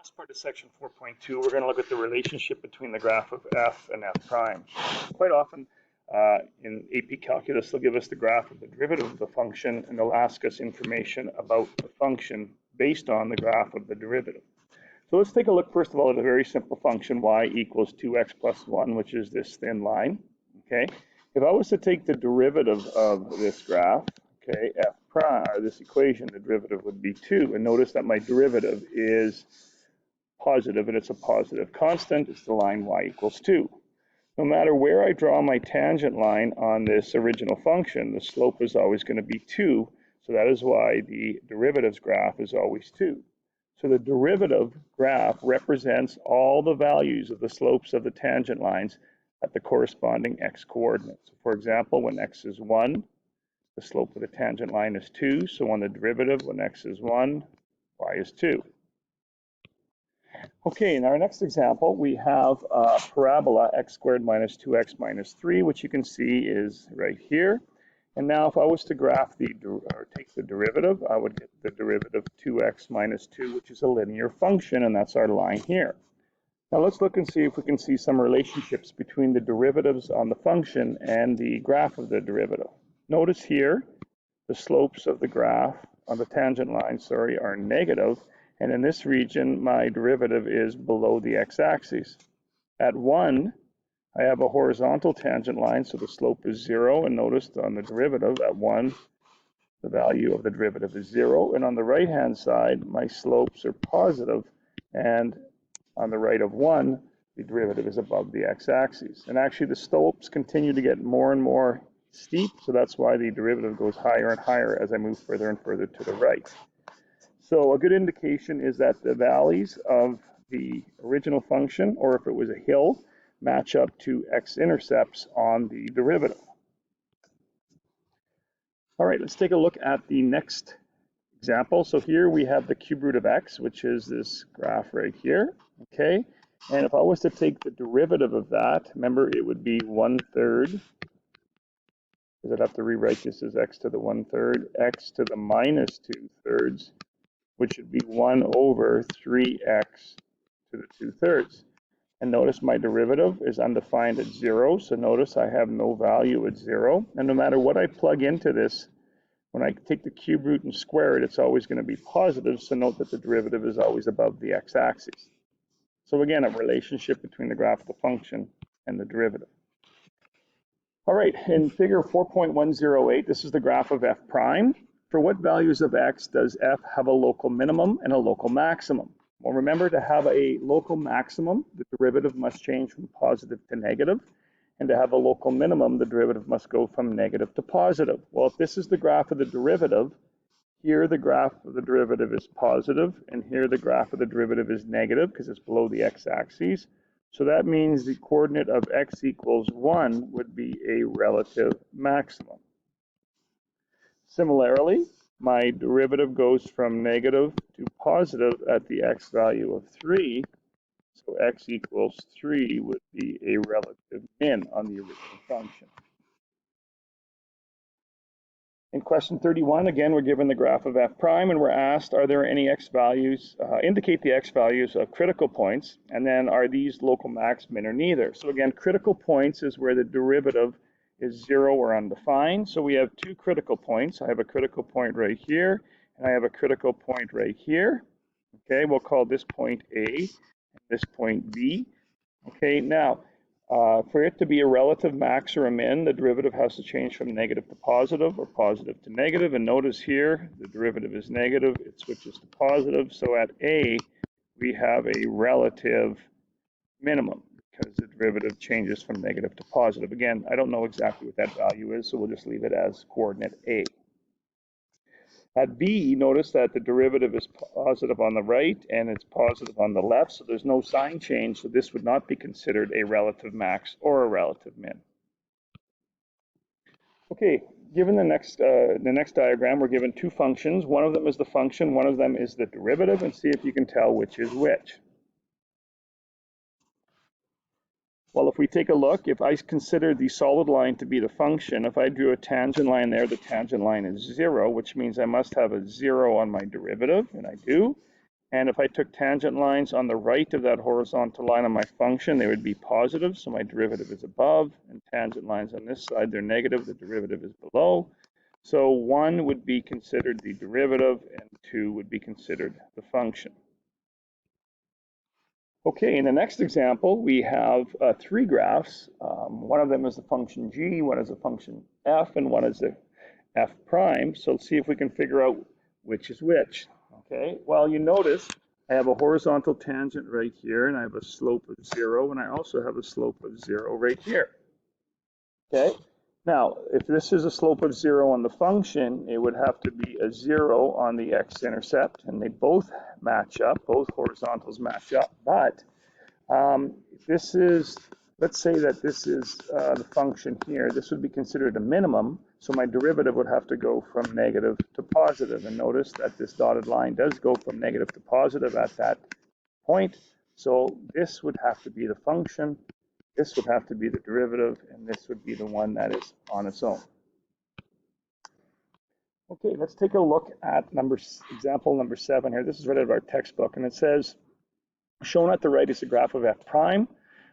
last part of section 4.2, we're going to look at the relationship between the graph of f and f prime. Quite often in AP Calculus, they'll give us the graph of the derivative of the function, and they'll ask us information about the function based on the graph of the derivative. So let's take a look, first of all, at a very simple function, y equals 2x plus 1, which is this thin line. Okay, if I was to take the derivative of this graph, okay, f prime, or this equation, the derivative would be 2. And notice that my derivative is positive, and it's a positive constant. It's the line y equals 2. No matter where I draw my tangent line on this original function, the slope is always going to be 2. So that is why the derivative's graph is always 2. So the derivative graph represents all the values of the slopes of the tangent lines at the corresponding x coordinates. For example, when x is 1, the slope of the tangent line is 2. So on the derivative, when x is 1, y is 2. Okay, in our next example, we have a parabola x squared minus 2x minus 3, which you can see is right here. And now if I was to graph or take the derivative, I would get the derivative 2x minus 2, which is a linear function, and that's our line here. Now let's look and see if we can see some relationships between the derivatives on the function and the graph of the derivative. Notice here, the slopes of the graph on the tangent line, are negative. And in this region, my derivative is below the x-axis. At 1, I have a horizontal tangent line, so the slope is 0. And notice on the derivative, at 1, the value of the derivative is 0. And on the right-hand side, my slopes are positive. And on the right of 1, the derivative is above the x-axis. And actually, the slopes continue to get more and more steep, so that's why the derivative goes higher and higher as I move further and further to the right. So a good indication is that the valleys of the original function, or if it was a hill, match up to x-intercepts on the derivative. All right, let's take a look at the next example. So here we have the cube root of x, which is this graph right here, okay? And if I was to take the derivative of that, remember it would be 1/3, because I'd have to rewrite this as x to the 1/3, x to the minus 2/3, which would be 1 over 3x to the 2/3. And notice my derivative is undefined at 0, so notice I have no value at 0. And no matter what I plug into this, when I take the cube root and square it, it's always going to be positive, so note that the derivative is always above the x-axis. So again, a relationship between the graph of the function and the derivative. All right, in figure 4.108, this is the graph of f prime. For what values of x does f have a local minimum and a local maximum? Well, remember, to have a local maximum, the derivative must change from positive to negative. And to have a local minimum, the derivative must go from negative to positive. Well, if this is the graph of the derivative, here the graph of the derivative is positive, and here the graph of the derivative is negative because it's below the x-axis. So that means the coordinate of x equals 1 would be a relative maximum. Similarly, my derivative goes from negative to positive at the x value of 3. So x equals 3 would be a relative min on the original function. In question 31, again, we're given the graph of f prime, and we're asked, are there any x values, indicate the x values of critical points, and then are these local max, min, or neither? So again, critical points is where the derivative is 0 or undefined. So we have two critical points. I have a critical point right here, and I have a critical point right here. Okay, we'll call this point A and this point B. Okay, now, for it to be a relative max or a min, the derivative has to change from negative to positive or positive to negative. And notice here, the derivative is negative, it switches to positive. So at A, we have a relative minimum because the derivative changes from negative to positive. Again, I don't know exactly what that value is, so we'll just leave it as coordinate A. At B, notice that the derivative is positive on the right and it's positive on the left, so there's no sign change, so this would not be considered a relative max or a relative min. Okay, given the next diagram, we're given two functions. One of them is the function, one of them is the derivative, and see if you can tell which is which. Well, if we take a look, if I consider the solid line to be the function, if I drew a tangent line there, the tangent line is 0, which means I must have a 0 on my derivative, and I do. And if I took tangent lines on the right of that horizontal line on my function, they would be positive, so my derivative is above, and tangent lines on this side, they're negative, the derivative is below. So 1 would be considered the derivative, and 2 would be considered the function. Okay, in the next example, we have 3 graphs. One of them is the function g, one is a function f, and one is a f prime. So let's see if we can figure out which is which. Okay, well, you notice I have a horizontal tangent right here, and I have a slope of 0, and I also have a slope of 0 right here. Okay, now if this is a slope of 0 on the function, it would have to be a 0 on the x-intercept, and they both match up, both horizontals match up, but this is, let's say that this is the function here. This would be considered a minimum, so my derivative would have to go from negative to positive. And notice that this dotted line does go from negative to positive at that point. So this would have to be the function, this would have to be the derivative, and this would be the one that is on its own. Okay, let's take a look at example number 7 here. This is right out of our textbook, and it says, shown at the right is a graph of f prime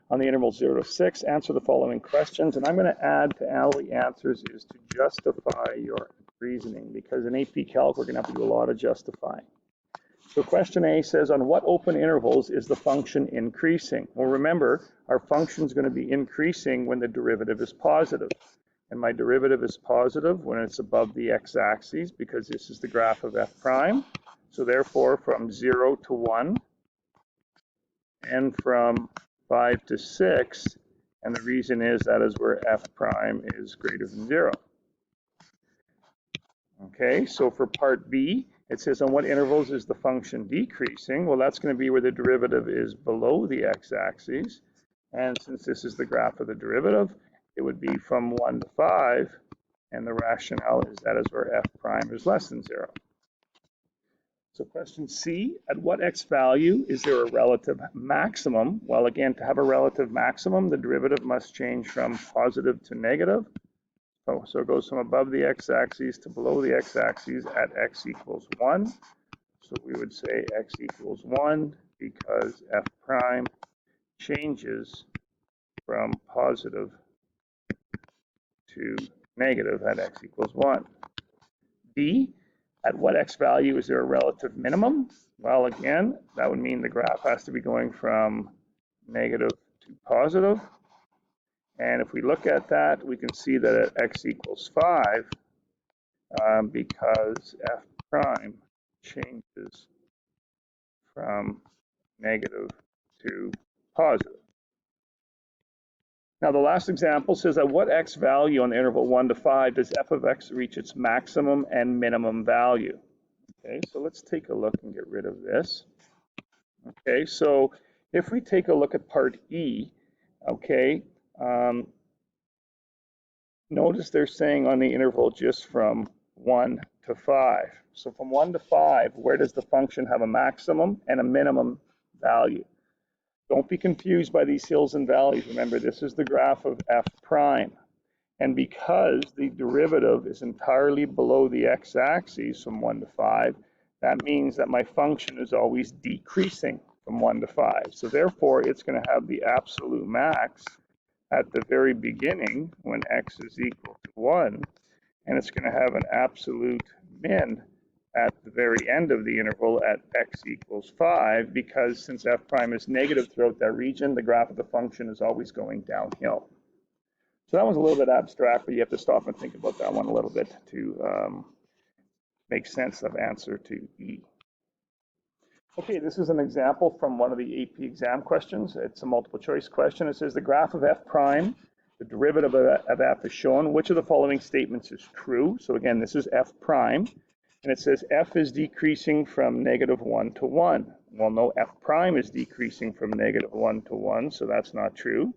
on the interval 0 to 6. Answer the following questions. And I'm going to add to all the answers is to justify your reasoning, because in AP Calc, we're going to have to do a lot of justifying. So question A says, on what open intervals is the function increasing? Well, remember, our function is going to be increasing when the derivative is positive. And my derivative is positive when it's above the x-axis, because this is the graph of f prime. So therefore, from 0 to 1, and from 5 to 6, and the reason is that is where f prime is greater than 0. Okay, so for part B, it says on what intervals is the function decreasing? Well, that's going to be where the derivative is below the x-axis, and since this is the graph of the derivative, it would be from 1 to 5, and the rationale is that is where f prime is less than 0. So question C, at what x value is there a relative maximum? Well, again, to have a relative maximum, the derivative must change from positive to negative. So it goes from above the x-axis to below the x-axis at x equals 1. So we would say x equals 1 because f prime changes from positive to negative at x equals 1. D, at what x value is there a relative minimum? Well, again, that would mean the graph has to be going from negative to positive. And if we look at that, we can see that at x equals 5, because f prime changes from negative to positive. Now, the last example says at what x value on the interval 1 to 5 does f of x reach its maximum and minimum value? Okay, so let's take a look and get rid of this. Okay, so if we take a look at part E, okay, notice they're saying on the interval just from 1 to 5. So from 1 to 5, where does the function have a maximum and a minimum value? Don't be confused by these hills and valleys. Remember, this is the graph of f prime. And because the derivative is entirely below the x-axis from 1 to 5, that means that my function is always decreasing from 1 to 5. So therefore, it's going to have the absolute max at the very beginning when x is equal to 1, and it's going to have an absolute min at the very end of the interval at x equals 5, because since f prime is negative throughout that region, the graph of the function is always going downhill. So that one's a little bit abstract, but you have to stop and think about that one a little bit to make sense of answer to E. Okay, this is an example from one of the AP exam questions. It's a multiple choice question. It says the graph of f prime, the derivative of f is shown. Which of the following statements is true? So again, this is f prime. And it says f is decreasing from negative 1 to 1. Well, no, f prime is decreasing from negative 1 to 1, so that's not true.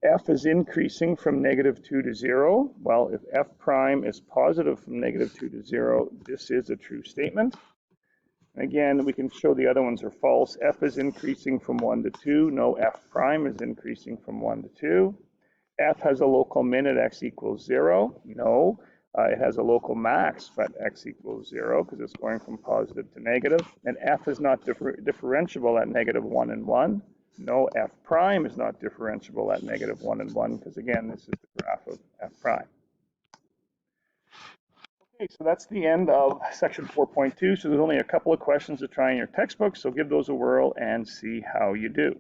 F is increasing from negative 2 to 0. Well, if f prime is positive from negative 2 to 0, this is a true statement. Again, we can show the other ones are false. F is increasing from 1 to 2. No, f prime is increasing from 1 to 2. F has a local min at x equals 0. No. It has a local max, but x equals 0 because it's going from positive to negative. And f is not differentiable at negative 1 and 1. No, f prime is not differentiable at negative 1 and 1 because, again, this is the graph of f prime. Okay, so that's the end of section 4.2. So there's only a couple of questions to try in your textbook, so give those a whirl and see how you do.